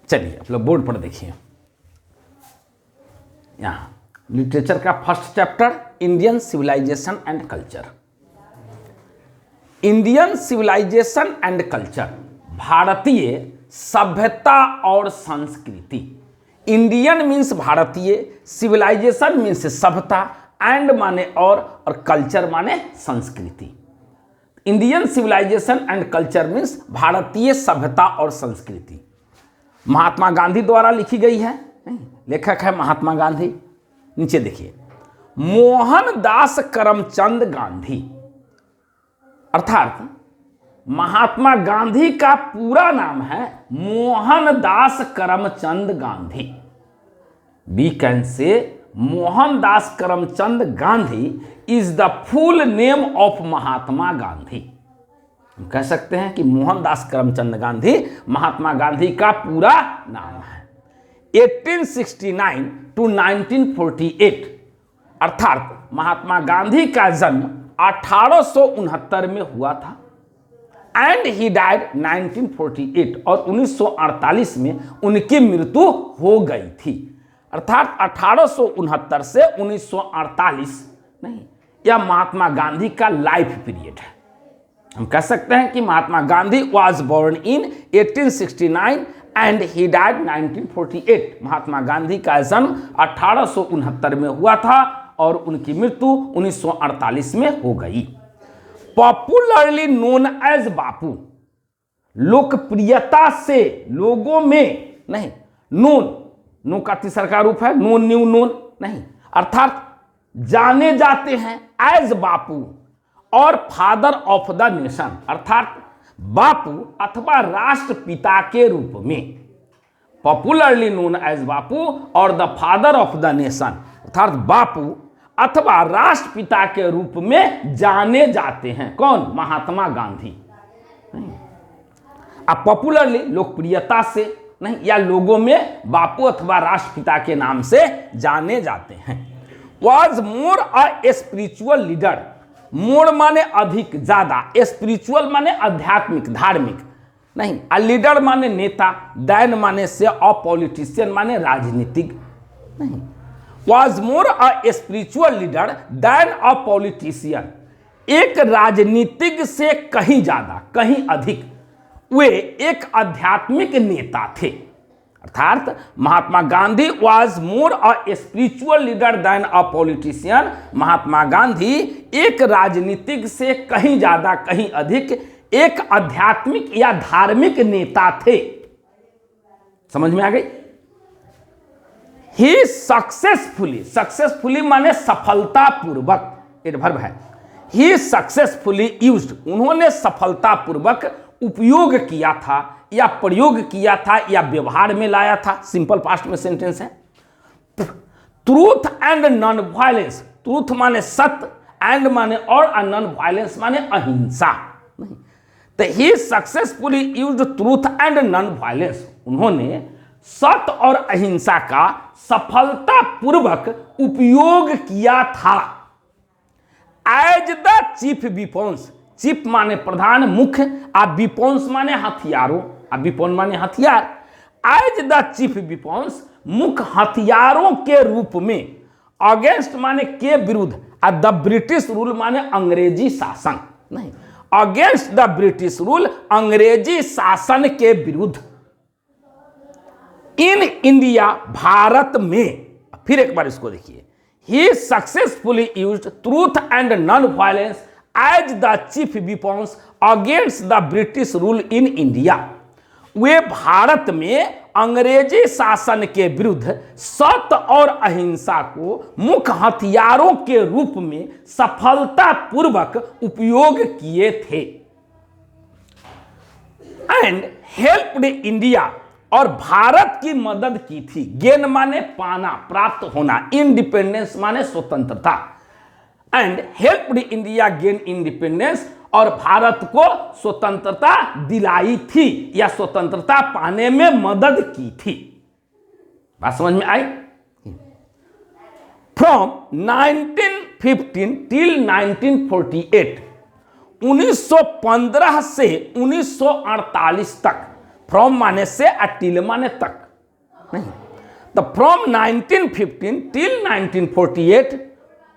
चलिए आप लोग बोर्ड पर देखिए, यहाँ लिटरेचर का first chapter Indian civilisation and culture. Indian civilisation and culture, भारतीय सभ्यता और संस्कृति। इंडियन मीन्स भारतीय, सिविलाइजेशन मीन्स सभ्यता, एंड माने और कल्चर माने संस्कृति। Indian civilisation and culture means भारतीय सभ्यता और संस्कृति। महात्मा गांधी द्वारा लिखी गई है, लेखक है महात्मा गांधी। नीचे देखिए, मोहनदास करमचंद गांधी, अर्थात महात्मा गांधी का पूरा नाम है Mohandas Karamchand Gandhi. We can say Mohandas Karamchand Gandhi is the full name of Mahatma Gandhi. हम कह सकते हैं कि मोहनदास करमचंद गांधी महात्मा गांधी का पूरा नाम है। 1869 टू 1948, अर्थात महात्मा गांधी का जन्म 1869 में हुआ था एंड ही डाइड 1948, और 1948 में उनकी मृत्यु हो गई थी। अर्थात 1869 से 1948 नहीं, यह महात्मा गांधी का लाइफ पीरियड है। हम कह सकते हैं कि Mahatma Gandhi was born in 1869 and he died 1948। Mahatma Gandhi का जन्म 1869 में हुआ था और उनकी मृत्यु 1948 में हो गई। पॉपुलरली नोन एज बापू, लोकप्रियता से लोगों में नहीं, नो का तीसरा का रूप है नोन, न्यू, नोन नहीं, अर्थात जाने जाते हैं एज बापू और फादर ऑफ द नेशन, अर्थात बापू अथवा राष्ट्रपिता के रूप में। पॉपुलरली नोन एज बापू और the father of the nation, अर्थात बापू अथवा राष्ट्रपिता के रूप में जाने जाते हैं। कौन? महात्मा गांधी। अब पॉपुलरली लोकप्रियता से नहीं, या लोगों में बापू अथवा राष्ट्रपिता के नाम से जाने जाते हैं। Was more a spiritual leader, more माने अधिक, ज्यादा, स्पिरिचुअल माने आध्यात्मिक, धार्मिक नहीं, अ लीडर माने नेता, दैन माने से, अ पॉलिटिशियन माने राजनीतिक नहीं। Was more a spiritual leader than a politician, एक राजनीतिक से कहीं ज्यादा, कहीं अधिक वे एक आध्यात्मिक नेता थे। अर्थात Mahatma Gandhi was more a spiritual leader than a politician. Mahatma Gandhi एक राजनीतिक से कहीं ज्यादा, कहीं अधिक एक आध्यात्मिक या धार्मिक नेता थे। समझ में आ गई? ही सक्सेसफुली, सक्सेसफुली माने सफलतापूर्वक, एडवर्ब है। ही सक्सेसफुली यूज्ड, उन्होंने सफलतापूर्वक उपयोग किया था या प्रयोग किया था या व्यवहार में लाया था, सिंपल पास्ट में सेंटेंस है। Truth and non violence, truth माने सत्य, एंड माने और, नॉन वायलेंस माने अहिंसा नहीं। तो he successfully used truth and non violence, उन्होंने सत्य और अहिंसा का सफलतापूर्वक उपयोग किया था। As the chief weapons, chief माने प्रधान, मुख्य, आ विपोन्स माने हथियारों, आ विपोन माने हथियार। एज द चीफ विपोन्स, मुख्य हथियारों के रूप में, अगेंस्ट माने के विरुद्ध, आ द ब्रिटिश रूल माने अंग्रेजी शासन नहीं, अगेंस्ट द ब्रिटिश रूल, अंग्रेजी शासन के विरुद्ध। इन इंडिया, भारत में, फिर एक बार इसको देखिए, he successfully used truth and non violence as the chief weapons against the British rule in India. वे भारत में अंग्रेजी शासन के विरुद्ध सत्य और अहिंसा को मुख्य हथियारों के रूप में सफलतापूर्वक उपयोग किए थे। एंड हेल्प्ड इंडिया, और भारत की मदद की थी। गेन माने पाना, प्राप्त होना, इंडिपेंडेंस माने स्वतंत्रता। And helped India gain independence, और भारत को स्वतंत्रता दिलाई थी या स्वतंत्रता पाने में मदद की थी। बात समझ में आई? फ्रॉम 1915 टिल 1948, 1915 से 1948 तक, फ्रॉम माने से टिल माने तक नहीं। तो फ्रॉम 1915 टिल 1948,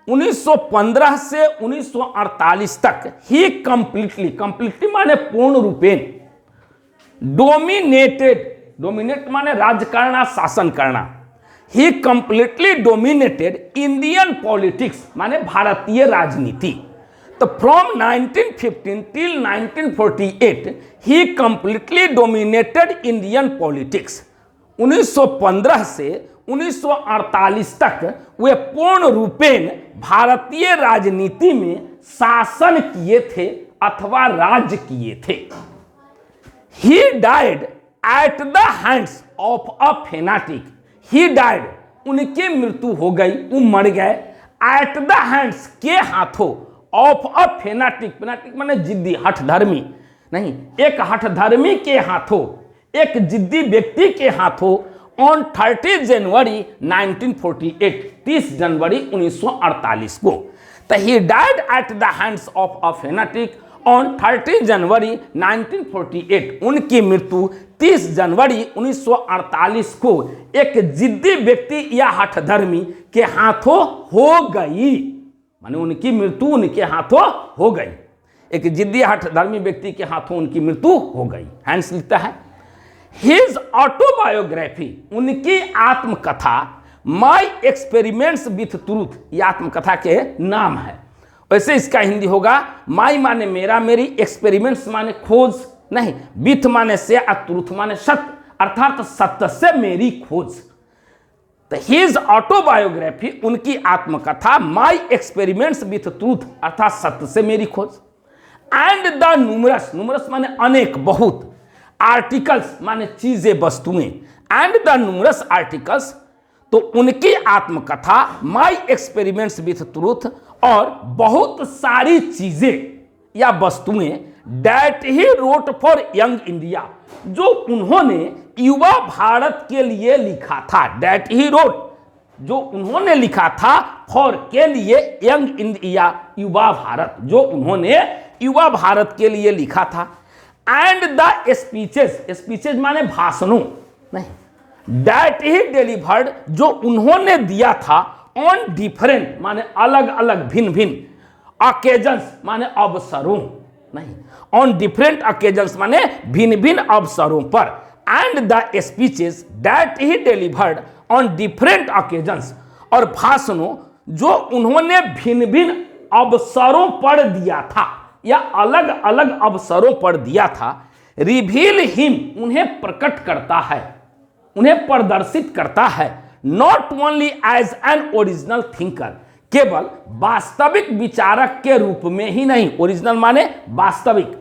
1915 से 1948 तक ही कंप्लीटली माने पूर्ण रूपेण डोमिनेट माने राज्य करना, शासन करना। ही कंप्लीटली डोमिनेटेड इंडियन पॉलिटिक्स माने भारतीय राजनीति। तो from 1915 till 1948 he completely dominated Indian politics. 1915 से 1948 तक वे पूर्ण रूपेण भारतीय राजनीति में शासन किए थे अथवा राज्य किए थे। He died at the hands of a fanatic. He died, उनकी मृत्यु हो गई, वो मर गए। At the hands, के हाथों, of a fanatic, fanatic माने जिद्दी, हठधर्मी नहीं, एक हठधर्मी के हाथों, एक जिद्दी व्यक्ति के हाथों on 30 जनवरी 1948, 30 जनवरी 1948 को। तो he died at the hands of a fanatic on 30 जनवरी 1948, उनकी मृत्यु 30 जनवरी 1948 को एक जिद्दी व्यक्ति या हठधर्मी के हाथों हो गई। माने उनकी मृत्यु उनके हाथों हो गई, एक जिद्दी हठधर्मी व्यक्ति के हाथों उनकी मृत्यु हो गई। हैंस लिखता है हिज ऑटोबायोग्राफी, उनकी आत्मकथा माई एक्सपेरिमेंट्स विथ ट्रूथ, ये आत्मकथा के नाम है। वैसे इसका हिंदी होगा माई माने मेरा, मेरी, एक्सपेरिमेंट्स माने खोज नहीं, विथ माने से, ट्रूथ माने सत्य, अर्थात सत्य से मेरी खोज। तो हिज ऑटोबायोग्राफी, उनकी आत्मकथा, माई एक्सपेरिमेंट्स विथ ट्रूथ अर्थात सत्य से मेरी खोज। एंड द न्यूमरस माने अनेक, बहुत, आर्टिकल्स माने चीजें, वस्तुएं, एंड द न्यूमरस आर्टिकल्स, तो उनकी आत्मकथा माई एक्सपेरिमेंट्स विथ ट्रूथ और बहुत सारी चीजें या वस्तुएं that he wrote for young India, जो उन्होंने युवा भारत के लिए लिखा था। दैट ही रोट, जो उन्होंने लिखा था, फॉर के लिए, यंग इंडिया युवा भारत, जो उन्होंने युवा भारत के लिए लिखा था। एंड द स्पीचेज माने भाषणों नहीं, दैट ही डिलीवर्ड, जो उन्होंने दिया था, ऑन डिफरेंट माने अलग अलग, भिन्न भिन्न, अकेजन्स माने अवसरों नहीं, ऑन डिफरेंट अकेजन्स माने भिन्न भिन्न अवसरों पर। And the speeches that he delivered on different occasions, और भाषणों जो उन्होंने भिन्न भिन्न अवसरों पर दिया था या अलग अलग अवसरों पर दिया था। रिवील हिम, उन्हें प्रकट करता है, उन्हें प्रदर्शित करता है। Not only as an original thinker, केवल वास्तविक विचारक के रूप में ही नहीं, ओरिजिनल माने वास्तविक,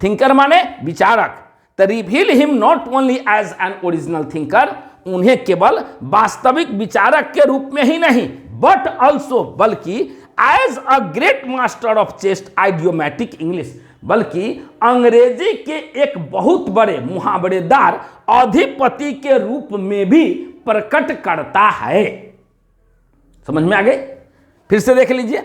थिंकर माने विचारक। तो reveal him not only as an original thinker, उन्हें केवल वास्तविक विचारक के रूप में ही नहीं, बट ऑल्सो, बल्कि as a great master of chaste idiomatic English, बल्कि अंग्रेजी के एक बहुत बड़े मुहावरेदार अधिपति के रूप में भी प्रकट करता है। समझ में आ गई? फिर से देख लीजिए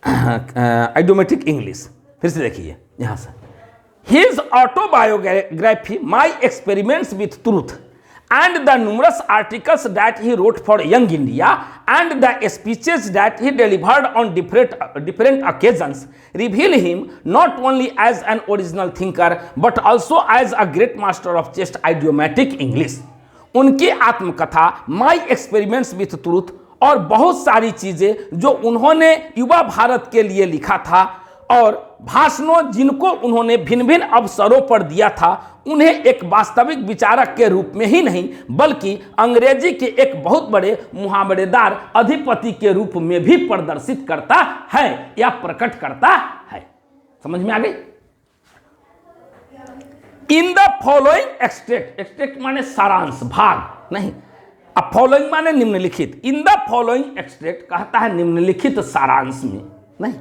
आइडियोमैटिक इंग्लिश, फिर से देखिए यहां से। His autobiography my experiments with truth and the numerous articles that he wrote for Young India and the speeches that he delivered on different occasions reveal him not only as an original thinker but also as a great master of just idiomatic English. उनकी आत्मकथा My Experiments with Truth और बहुत सारी चीज़ें जो उन्होंने युवा भारत के लिए लिखा था और भाषणों जिनको उन्होंने भिन्न भिन्न अवसरों पर दिया था, उन्हें एक वास्तविक विचारक के रूप में ही नहीं बल्कि अंग्रेजी के एक बहुत बड़े मुहावरेदार अधिपति के रूप में भी प्रदर्शित करता है या प्रकट करता है। समझ में आ गई? In the following extract, extract माने सारांश, भाग नहीं, अब फॉलोइंग माने निम्नलिखित। इन द फॉलोइंग एक्सट्रैक्ट कहता है निम्नलिखित सारांश में नहीं,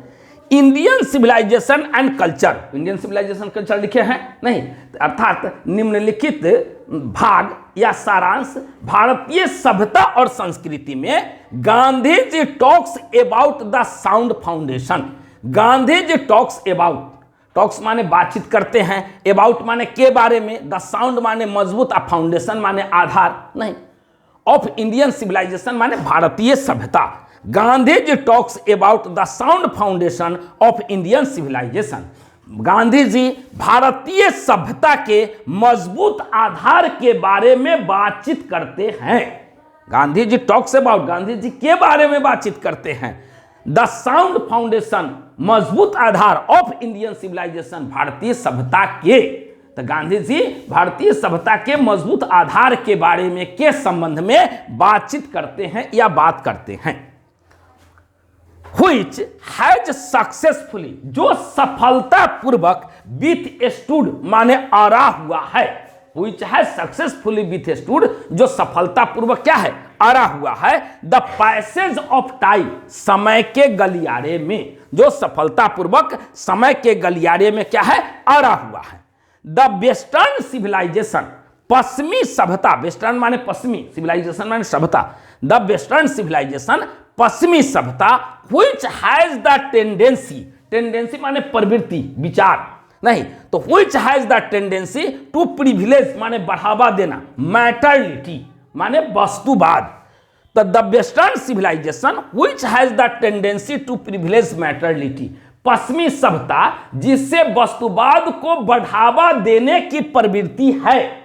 Indian civilisation and culture, Indian civilisation culture लिखे हैं नहीं, अर्थात निम्नलिखित भाग या सारांश भारतीय सभ्यता और संस्कृति में Gandhi ji talks about the sound foundation. Gandhi ji talks talks माने बातचीत करते हैं, अबाउट माने के बारे में, द साउंड माने मजबूत, और फाउंडेशन माने आधार नहीं, ऑफ इंडियन सिविलाइजेशन माने भारतीय सभ्यता। Gandhi ji talks about the sound foundation of Indian civilisation. Gandhi ji भारतीय सभ्यता के मजबूत आधार के बारे में बातचीत करते हैं। गांधी जी टॉक्स अबाउट, गांधी जी के बारे में बातचीत करते हैं, द साउंड फाउंडेशन मजबूत आधार ऑफ इंडियन सिविलाइजेशन भारतीय सभ्यता के। तो गांधी जी भारतीय सभ्यता के मजबूत आधार के बारे में, के संबंध में बातचीत करते हैं या बात करते हैं। Which has successfully, जो सफलतापूर्वक withstood माने अड़ा हुआ है, which has successfully withstood, जो सफलतापूर्वक क्या है, अड़ा हुआ है, the passage of time, समय के गलियारे में, जो सफलतापूर्वक समय के गलियारे में क्या है, अड़ा हुआ है। द वेस्टर्न सिविलाइजेशन, पश्चिमी सभ्यता, वेस्टर्न माने पश्चिमी, सिविलाइजेशन माने सभ्यता, द वेस्टर्न सिविलाइजेशन पश्चिमी सभ्यता, which has the tendency, tendency माने प्रवृत्ति, विचार नहीं, तो which has the tendency to privilege माने बढ़ावा देना, मैटरलिटी माने वस्तुवाद। तो the western civilisation which has the tendency to privilege materiality, पश्चिमी सभ्यता जिससे वस्तुवाद को बढ़ावा देने की प्रवृत्ति है,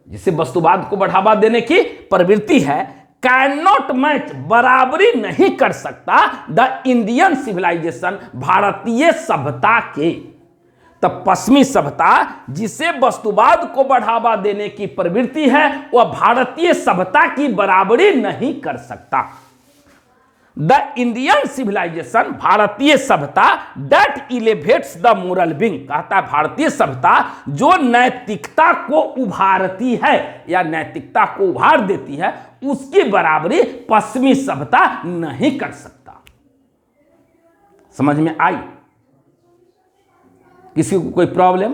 जिसे वस्तुवाद को बढ़ावा देने की प्रवृत्ति है, कैन नॉट मैच, बराबरी नहीं कर सकता, द इंडियन सिविलाइजेशन, भारतीय सभ्यता के। तब पश्चिमी सभ्यता जिसे वस्तुवाद को बढ़ावा देने की प्रवृत्ति है, वह भारतीय सभ्यता की बराबरी नहीं कर सकता। द इंडियन सिविलाइजेशन, भारतीय सभ्यता, दैट इलेवेट्स द मोरल बिंग, कहता है भारतीय सभ्यता जो नैतिकता को उभारती है या नैतिकता को उभार देती है, उसकी बराबरी पश्चिमी सभ्यता नहीं कर सकता। समझ में आई? किसी को कोई problem?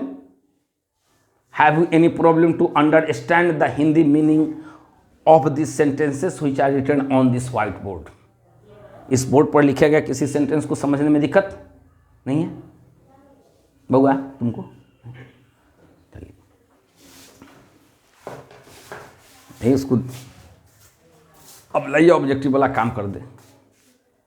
Have you any problem to understand the Hindi meaning of this sentences which are written on this whiteboard? इस बोर्ड पर लिखा गया किसी सेंटेंस को समझने में दिक्कत नहीं है बउआ तुमको? चलिए इसको अब लाइए, ऑब्जेक्टिव वाला काम कर दे।